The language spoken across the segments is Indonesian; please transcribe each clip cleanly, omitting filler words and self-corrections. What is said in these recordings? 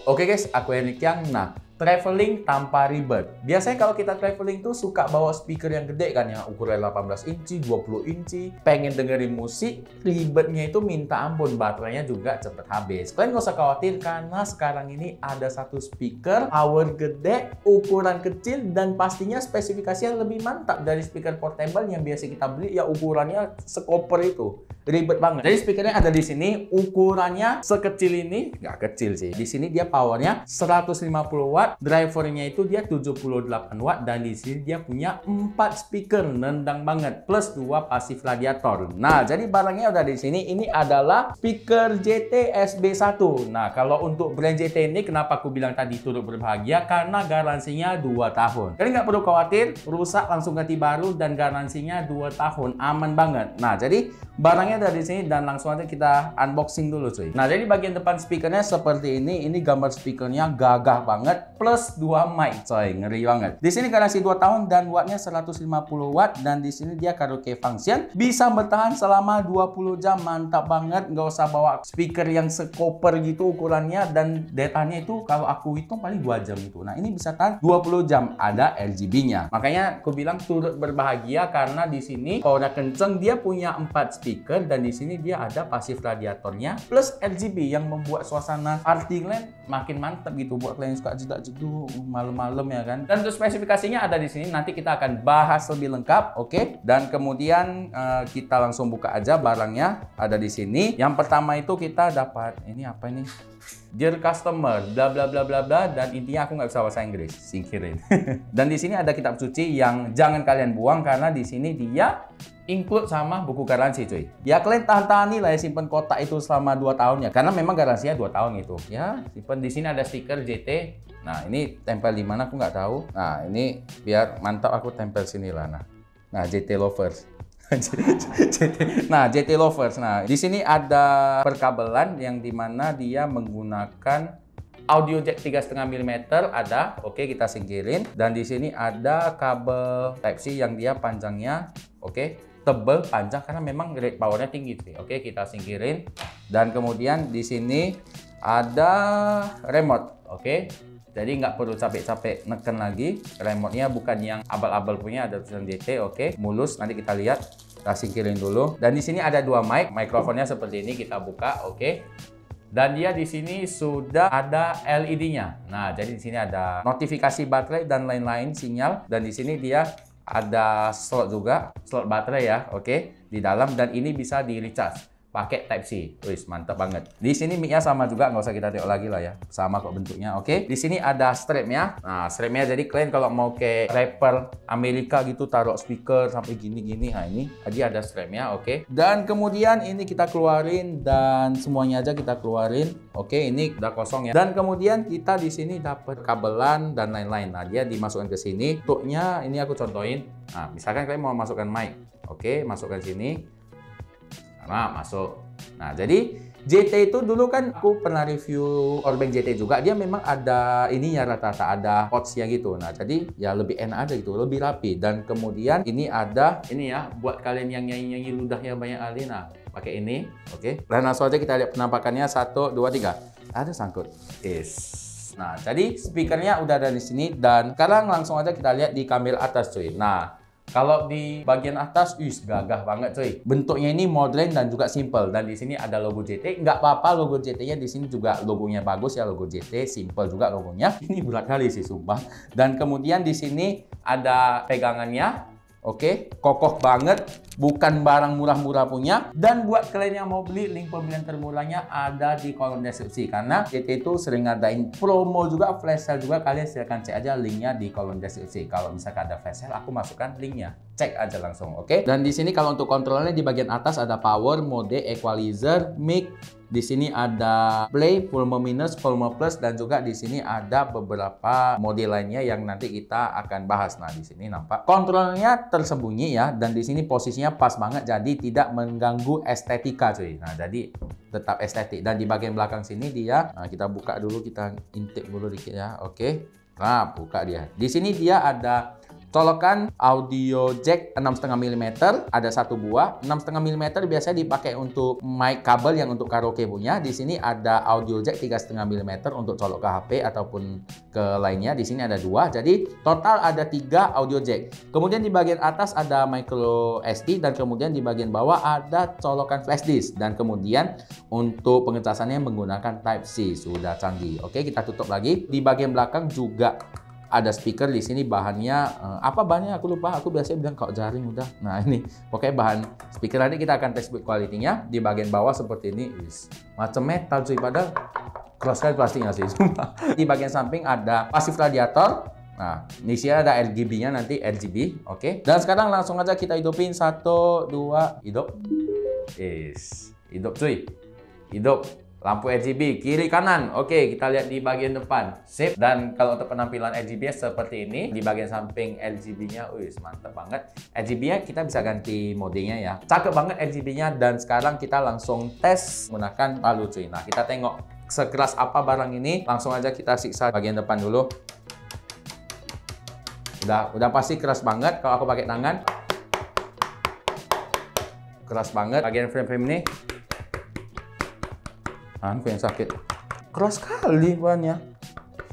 Oke guys, aku Henrik Yang. Nah, traveling tanpa ribet. Biasanya kalau kita traveling tuh suka bawa speaker yang gede kan, yang ukuran 18 inci, 20 inci. Pengen dengerin musik, ribetnya itu minta ampun, baterainya juga cepet habis. Kalian nggak usah khawatir karena sekarang ini ada satu speaker, power gede, ukuran kecil, dan pastinya spesifikasinya lebih mantap dari speaker portable yang biasa kita beli, ya ukurannya sekoper itu. Ribet banget. Jadi speakernya ada di sini, ukurannya sekecil ini, nggak kecil sih. Di sini dia powernya 150 watt, drivernya itu dia 78 watt, dan di sini dia punya 4 speaker, nendang banget, plus 2 pasif radiator. Nah, jadi barangnya udah di sini. Ini adalah speaker JT SB1. Nah, kalau untuk brand JT ini, kenapa aku bilang tadi turut berbahagia? Karena garansinya 2 tahun. Kalian nggak perlu khawatir, rusak langsung ganti baru, dan garansinya 2 tahun, aman banget. Nah, jadi barangnya dari sini, dan langsung aja kita unboxing dulu cuy. Nah, jadi bagian depan speakernya seperti ini. Ini gambar speakernya gagah banget, plus 2 mic coy, ngeri banget. Di sini garansi 2 tahun dan wattnya 150 watt, dan di sini dia karaoke function, bisa bertahan selama 20 jam, mantap banget. Nggak usah bawa speaker yang sekoper gitu ukurannya, dan datanya itu kalau aku hitung paling 2 jam itu. Nah, ini bisa tahan 20 jam, ada RGB-nya. Makanya aku bilang turut berbahagia karena di sini powernya kenceng, dia punya 4 speaker, dan di sini dia ada pasif radiatornya plus RGB yang membuat suasana party kalian makin mantap gitu, buat kalian suka jedak-jeduk malam-malam ya kan. Dan untuk spesifikasinya ada di sini, nanti kita akan bahas lebih lengkap, oke? Dan kemudian kita langsung buka aja barangnya, ada di sini. Yang pertama itu kita dapat ini apa ini? Dear customer, bla bla bla bla bla, dan intinya aku nggak bisa bahasa Inggris, singkirin. Dan di sini ada kitab suci yang jangan kalian buang karena di sini dia include sama buku garansi cuy. Ya kalian tahan-tahani lah ya, simpen kotak itu selama 2 tahun ya, karena memang garansinya 2 tahun itu. Ya, simpen. Di sini ada stiker JT. Nah, ini tempel di mana aku nggak tahu. Nah, ini biar mantap aku tempel sini lah. Nah, JT Lovers. Nah, JT Lovers. Nah, di sini ada perkabelan yang dimana dia menggunakan audio jack 3,5 mm ada. Oke, kita singkirin. Dan di sini ada kabel Type-C yang dia panjangnya tebel, panjang, karena memang rate powernya tinggi sih. Oke, kita singkirin. Dan kemudian di sini ada remote. Oke, jadi nggak perlu capek-capek neken lagi. Remote-nya bukan yang abal-abal punya, ada tulisan DT. Oke, mulus. Nanti kita lihat. Kita singkirin dulu. Dan di sini ada 2 mic. Mikrofonnya seperti ini, kita buka. Oke. Dan dia di sini sudah ada LED-nya. Nah, jadi di sini ada notifikasi baterai dan lain-lain sinyal. Dan di sini dia ada slot juga, slot baterai ya, oke, di dalam. Dan ini bisa di recharge pakai Type-C. Wih, mantap banget. Di sini mic-nya sama juga, nggak usah kita tengok lagi lah ya, sama kok bentuknya. Oke, di sini ada strapnya. Nah, strapnya jadi kalian kalau mau ke rapper Amerika gitu, taruh speaker sampai gini-gini. Nah, ini tadi ada strapnya. Oke, dan kemudian ini kita keluarin, dan semuanya aja kita keluarin. Oke, ini udah kosong ya. Dan kemudian kita di sini dapat kabelan dan lain-lain. Nah, dia dimasukkan ke sini. Tutnya ini aku contohin. Nah, misalkan kalian mau masukkan mic. Oke, masukkan sini. Nah, masuk. Nah, jadi JT itu dulu kan aku pernah review powerbank JT juga. Dia memang ada ininya rata-rata, ada pouch-nya gitu. Nah, jadi ya lebih enak aja gitu, lebih rapi. Dan kemudian ini ada ini ya, buat kalian yang nyanyi-nyanyi ludahnya banyak kali. Nah, pakai ini. Oke. Dan langsung aja kita lihat penampakannya. 1, 2, 3. Ada sangkut. Nah, jadi speakernya udah ada di sini, dan sekarang langsung aja kita lihat di kamera atas cuy. Nah, kalau di bagian atas, gagah banget cuy. Bentuknya ini modern dan juga simple. Dan di sini ada logo JT. Nggak apa-apa logo JT-nya di sini juga logonya bagus ya, logo JT, simple juga logonya. Ini berat kali sih sumpah. Dan kemudian di sini ada pegangannya. Oke, kokoh banget, bukan barang murah-murah punya. Dan buat kalian yang mau beli, link pembelian termurahnya ada di kolom deskripsi. Karena JT itu sering ngadain promo juga, flash sale juga. Kalian silahkan cek aja linknya di kolom deskripsi. Kalau misalkan ada flash sale, aku masukkan linknya. Cek aja langsung, oke? Dan di sini kalau untuk kontrolnya di bagian atas ada power, mode, equalizer, mic. Di sini ada play, volume minus, volume plus, dan juga di sini ada beberapa mode lainnya yang nanti kita akan bahas. Nah, di sini nampak kontrolnya tersembunyi ya, dan di sini posisinya pas banget, jadi tidak mengganggu estetika cuy. Nah, jadi tetap estetik. Dan di bagian belakang sini dia, nah kita buka dulu, kita intip dulu dikit ya, oke. Nah, buka dia. Di sini dia ada Colokan audio jack 6,5 mm, ada satu buah. 6,5 mm biasanya dipakai untuk mic kabel yang untuk karaoke punya. Di sini ada audio jack 3,5 mm untuk colok ke HP ataupun ke lainnya. Di sini ada dua. Jadi total ada 3 audio jack. Kemudian di bagian atas ada micro SD dan kemudian di bagian bawah ada colokan flash disk, dan kemudian untuk pengecasannya menggunakan Type C. Sudah canggih. Oke, kita tutup lagi. Di bagian belakang juga ada speaker. Di sini bahannya apa bahannya aku lupa. Aku biasanya bilang kok jaring udah. Nah ini pokoknya bahan speaker. Nanti kita akan tes build quality-nya. Di bagian bawah seperti ini, macam metal cuy, padahal keras sekali plastiknya sih. Di bagian samping ada passive radiator. Nah, di sini ada RGB-nya nanti RGB, oke. Dan sekarang langsung aja kita hidupin 1, 2, hidup. Hidup cuy, hidup. Lampu RGB kiri kanan. Oke, kita lihat di bagian depan. Sip. Dan kalau untuk penampilan RGB seperti ini, di bagian samping RGB-nya, mantap banget. RGB-nya kita bisa ganti modenya ya. Cakep banget RGB-nya. Dan sekarang kita langsung tes menggunakan palu cuy. Nah, kita tengok sekeras apa barang ini. Langsung aja kita siksa bagian depan dulu. Udah pasti keras banget kalau aku pakai tangan. Keras banget. Bagian frame-frame ini. Aku yang sakit. Keras sekali bahannya.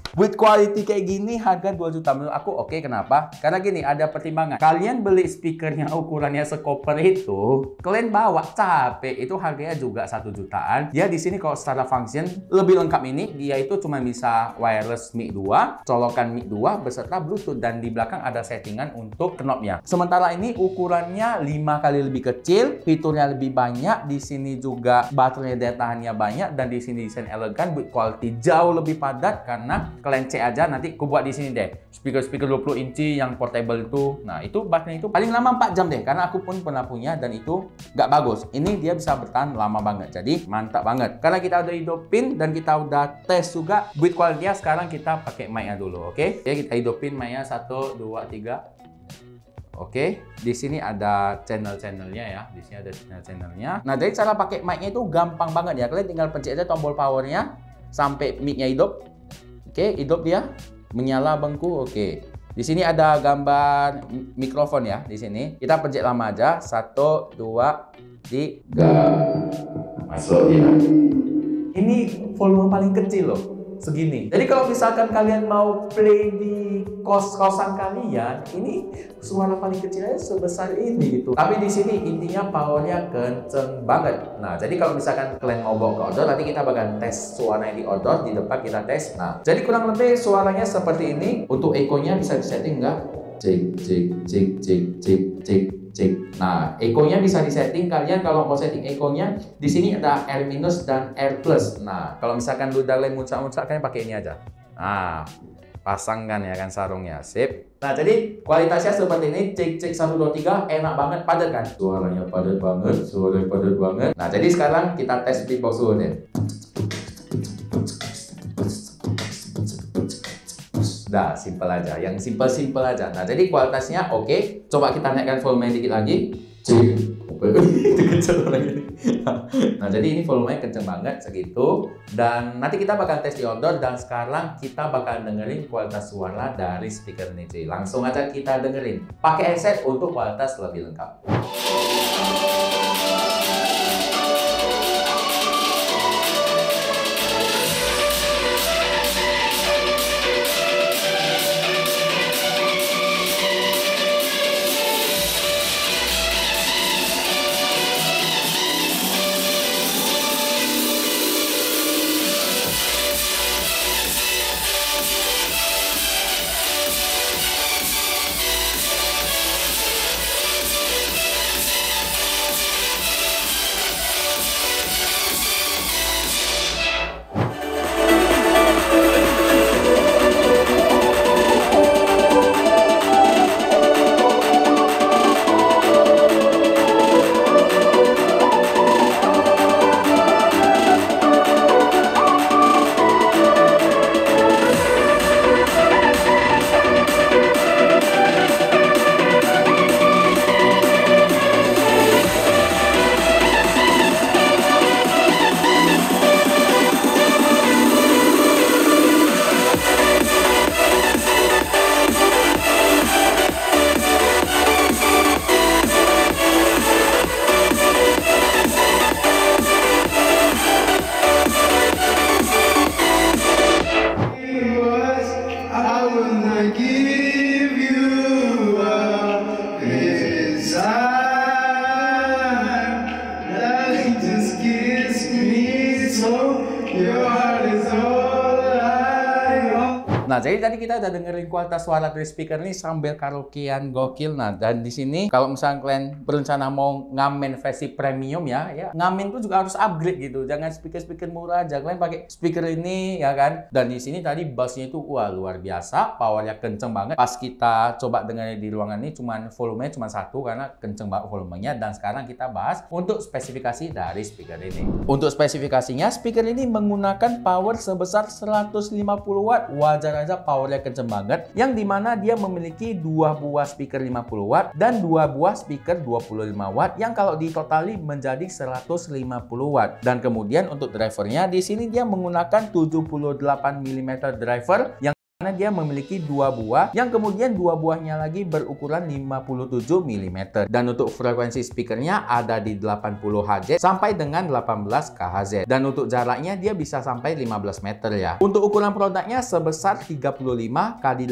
Build quality kayak gini harga 2 juta menurut aku oke. Kenapa? Karena gini, ada pertimbangan. Kalian beli speakernya ukurannya sekoper itu, kalian bawa capek, itu harganya juga 1 jutaan. Ya di sini kalau secara function lebih lengkap ini, dia itu cuma bisa wireless mic 2, colokan mic 2 beserta Bluetooth, dan di belakang ada settingan untuk knobnya. Sementara ini ukurannya 5 kali lebih kecil, fiturnya lebih banyak. Di sini juga baterai daya tahannya banyak, dan di sini desain elegan, build quality jauh lebih padat. Karena kalian cek aja, nanti aku buat di sini deh speaker 20 inci yang portable itu. Nah itu baterai itu paling lama 4 jam deh, karena aku pun pernah punya dan itu nggak bagus. Ini dia bisa bertahan lama banget, jadi mantap banget. Karena kita udah hidupin dan kita udah tes juga build quality-nya, sekarang kita pakai mic-nya dulu. Oke, kita hidupin mic-nya 1, 2, 3. Oke, di sini ada channel-channelnya ya. Di sini ada channel-channelnya. Nah, dari cara pakai mic-nya itu gampang banget ya. Kalian tinggal pencet aja tombol power-nya sampai mic-nya hidup. Oke, hidup dia, menyala bengku. Oke, di sini ada gambar mikrofon ya. Di sini kita pencet lama aja. 1, 2, 3. Masuk ya. Ini volume paling kecil loh, segini. Jadi kalau misalkan kalian mau play di kos-kosan kalian, ini suara paling kecilnya sebesar ini gitu. Tapi di sini intinya powernya kenceng banget. Nah, jadi kalau misalkan kalian mau bawa ke outdoor, nanti kita bakal tes suaranya di outdoor. Di depan kita tes. Nah, jadi kurang lebih suaranya seperti ini. Untuk echo-nya bisa disetting nggak? Cek, cek, cek, cek, cek, cek, cek. Nah, echo-nya bisa disetting. Kalian kalau mau setting echo-nya, di sini ada R- dan R+. Nah, kalau misalkan lu udah muncak-muncak, kalian pakai ini aja. Nah, pasangkan ya kan sarungnya. Sip. Nah, jadi kualitasnya seperti ini. Cek, cek, 1, 2, 3. Enak banget, padat kan? Suaranya padat banget, suaranya padat banget. Nah, jadi sekarang kita tes beatbox dulu deh. Nah, simple aja, yang simple aja. Nah, jadi kualitasnya oke. Coba kita naikkan volume dikit lagi. Kenceng lagi. Nah, jadi ini volumenya kenceng banget segitu. Dan nanti kita bakal tes di outdoor. Dan sekarang kita bakal dengerin kualitas suara dari speaker ini cuy. Langsung aja kita dengerin. Pakai headset untuk kualitas lebih lengkap. Nah, jadi tadi kita udah dengerin kualitas suara dari speaker ini sambil karaokean gokil. Nah, dan di sini kalau misalnya kalian berencana mau ngamen versi premium ya ngamen tuh juga harus upgrade gitu. Jangan speaker murah, jangan kalian pakai speaker ini ya kan. Dan di sini tadi bassnya itu wah luar biasa, powernya kenceng banget. Pas kita coba dengerin di ruangan ini volumenya cuma 1 karena kenceng banget volumenya. Dan sekarang kita bahas untuk spesifikasi dari speaker ini. Untuk spesifikasinya, speaker ini menggunakan power sebesar 150 watt. Wajar aja powernya kenceng banget, yang dimana dia memiliki 2 buah speaker 50 watt dan 2 buah speaker 25 watt yang kalau ditotali menjadi 150 watt. Dan kemudian untuk drivernya di sini dia menggunakan 78 mm driver yang karena dia memiliki 2 buah yang kemudian 2 buahnya lagi berukuran 57 mm. Dan untuk frekuensi speakernya ada di 80 Hz sampai dengan 18 kHz. Dan untuk jaraknya dia bisa sampai 15 meter ya. Untuk ukuran produknya sebesar 35 x 18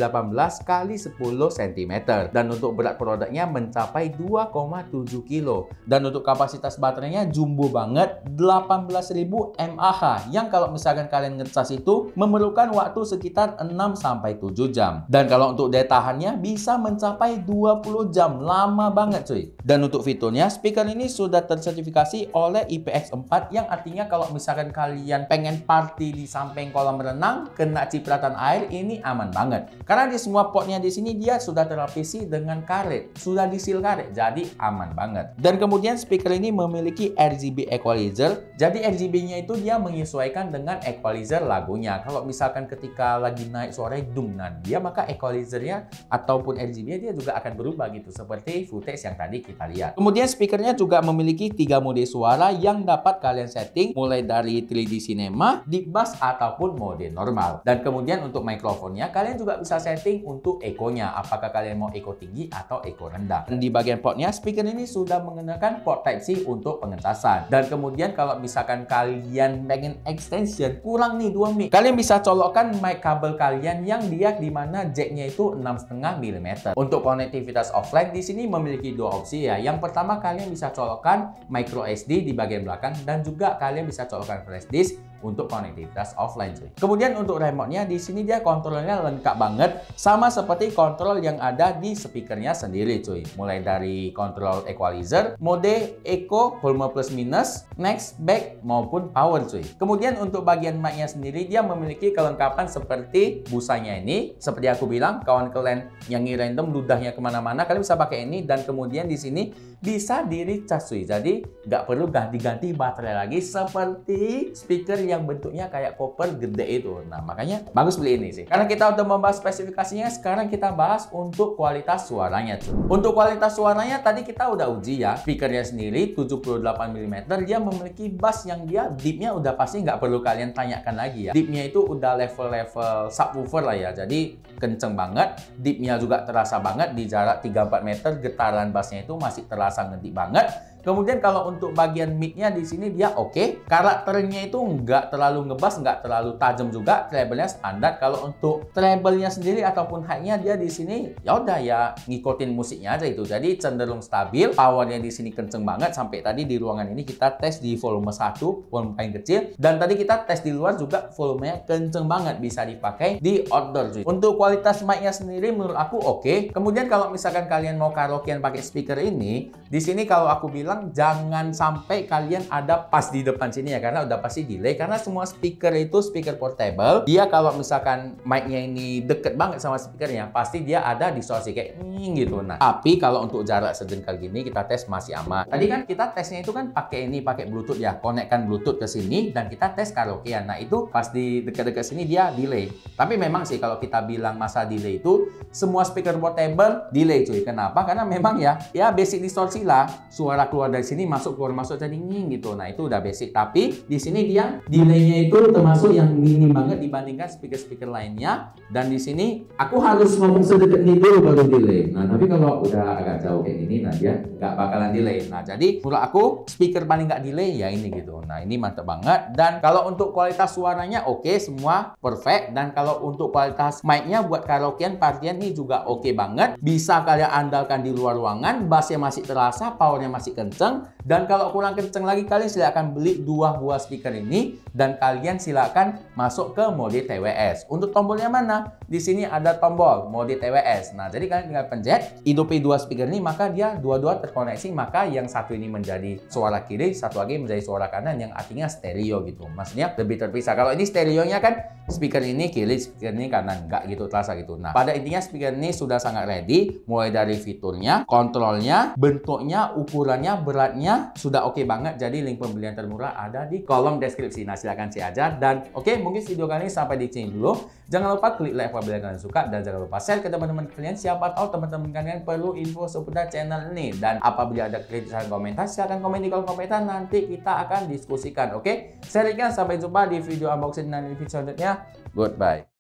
x 10 cm. Dan untuk berat produknya mencapai 2,7 kg. Dan untuk kapasitas baterainya jumbo banget, 18.000 mAh yang kalau misalkan kalian ngecas itu memerlukan waktu sekitar 6 sampai 7 jam. Dan kalau untuk daya tahannya bisa mencapai 20 jam. Lama banget cuy. Dan untuk fiturnya, speaker ini sudah tersertifikasi oleh IPX4 yang artinya kalau misalkan kalian pengen party di samping kolam renang kena cipratan air, ini aman banget. Karena di semua portnya di sini dia sudah terlapisi dengan karet, sudah disil karet, jadi aman banget. Dan kemudian speaker ini memiliki RGB equalizer. Jadi RGB-nya itu dia menyesuaikan dengan equalizer lagunya. Kalau misalkan ketika lagi naik suara dung, nah dia maka equalizernya ataupun RGB-nya dia juga akan berubah gitu seperti footage yang tadi kita lihat. Kemudian speakernya juga memiliki 3 mode suara yang dapat kalian setting mulai dari 3D Cinema, Deep Bass ataupun mode normal. Dan kemudian untuk mikrofonnya kalian juga bisa setting untuk echo-nya, apakah kalian mau echo tinggi atau echo rendah. Dan di bagian portnya speaker ini sudah menggunakan port Type-C untuk pengecasan. Dan kemudian kalau misalkan kalian pengen extension kurang nih 2 mic, kalian bisa colokkan mic kabel kalian yang dia dimana jacknya itu 6,5 mm. Untuk konektivitas offline di sini memiliki 2 opsi ya. Yang pertama kalian bisa colokkan micro SD di bagian belakang dan juga kalian bisa colokkan flash disk untuk konektivitas offline cuy. Kemudian untuk remote-nya di sini dia kontrolnya lengkap banget sama seperti kontrol yang ada di speakernya sendiri cuy. Mulai dari kontrol equalizer, mode echo, volume plus minus, next, back maupun power cuy. Kemudian untuk bagian mic-nya sendiri dia memiliki kelengkapan seperti busanya ini. Seperti aku bilang, kawan kalian nyanyi random ludahnya kemana-mana kalian bisa pakai ini. Dan kemudian di sini bisa di recharge cuy. Jadi nggak perlu ganti-ganti baterai lagi seperti speaker yang bentuknya kayak koper gede itu. Nah, makanya bagus beli ini sih. Karena kita udah membahas spesifikasinya, sekarang kita bahas untuk kualitas suaranya cuy. Untuk kualitas suaranya tadi kita udah uji ya. Speakernya sendiri 78 mm, dia memiliki bass yang dia deepnya udah pasti nggak perlu kalian tanyakan lagi ya. Deepnya itu udah level-level subwoofer lah ya. Jadi kenceng banget. Deepnya juga terasa banget di jarak 3-4 meter. Getaran bassnya itu masih terasa ngedeep banget. Kemudian kalau untuk bagian mic-nya di sini dia oke. Karakternya itu nggak terlalu ngebas, nggak terlalu tajam juga. Treble-nya standar. Kalau untuk treble-nya sendiri ataupun high-nya dia di sini ya udah ya ngikutin musiknya aja itu. Jadi cenderung stabil. Powernya di sini kenceng banget. Sampai tadi di ruangan ini kita tes di volume 1, volume paling kecil. Dan tadi kita tes di luar juga volumenya kenceng banget, bisa dipakai di outdoor cuy. Untuk kualitas mic-nya sendiri menurut aku oke. Kemudian kalau misalkan kalian mau karaokean pakai speaker ini, di sini kalau aku bilang jangan sampai kalian ada pas di depan sini ya, karena udah pasti delay. Karena semua speaker itu speaker portable. Dia kalau misalkan mic-nya ini deket banget sama speakernya, pasti dia ada distorsi kayak gitu. Nah, tapi kalau untuk jarak sejengkal gini kita tes masih aman. Tadi kan kita tesnya itu kan pakai ini, pakai Bluetooth ya, konekkan Bluetooth ke sini dan kita tes karaokean. Nah, itu pas di dekat-dekat sini dia delay. Tapi memang sih kalau kita bilang masa delay itu semua speaker portable delay cuy. Kenapa? Karena memang ya basic distorsi lah. Suara keluar dari sini masuk keluar masuk jadi gitu. Nah, itu udah basic. Tapi di sini dia delaynya itu termasuk yang minim banget dibandingkan speaker-speaker lainnya. Dan di sini aku harus ngomong sedekat ini dulu baru delay. Nah, tapi kalau udah agak jauh kayak gini, nah dia nggak bakalan delay. Nah, jadi menurut aku speaker paling nggak delay ya ini gitu. Nah, ini mantap banget. Dan kalau untuk kualitas suaranya oke, semua perfect. Dan kalau untuk kualitas mic-nya buat karaokean partian ini juga oke banget. Bisa kalian andalkan di luar ruangan, bassnya masih terasa, powernya masih kencang. kenceng. Dan kalau kurang kenceng lagi, kalian silakan beli 2 buah speaker ini dan kalian silakan masuk ke mode TWS. Untuk tombolnya mana? Di sini ada tombol mode TWS. Nah, jadi kalian tinggal pencet hidupi 2 speaker ini, maka dia dua-dua terkoneksi. Maka yang satu ini menjadi suara kiri, satu lagi menjadi suara kanan, yang artinya stereo gitu. Maksudnya lebih terpisah. Kalau ini stereonya kan speaker ini kiri, speaker ini kanan, enggak gitu terasa gitu. Nah, pada intinya speaker ini sudah sangat ready, mulai dari fiturnya, kontrolnya, bentuknya, ukurannya, beratnya sudah oke banget. Jadi link pembelian termurah ada di kolom deskripsi. Nah, silahkan cek aja. Dan oke, mungkin video kali ini sampai di sini dulu. Jangan lupa klik like apabila kalian suka, dan jangan lupa share ke teman-teman kalian. Siapa tahu teman-teman kalian perlu info seputar channel ini. Dan apabila ada kritik dan komentar, silahkan komen di kolom komentar. Nanti kita akan diskusikan. Oke, saya Rikan, sampai jumpa di video unboxing dan review selanjutnya. Goodbye.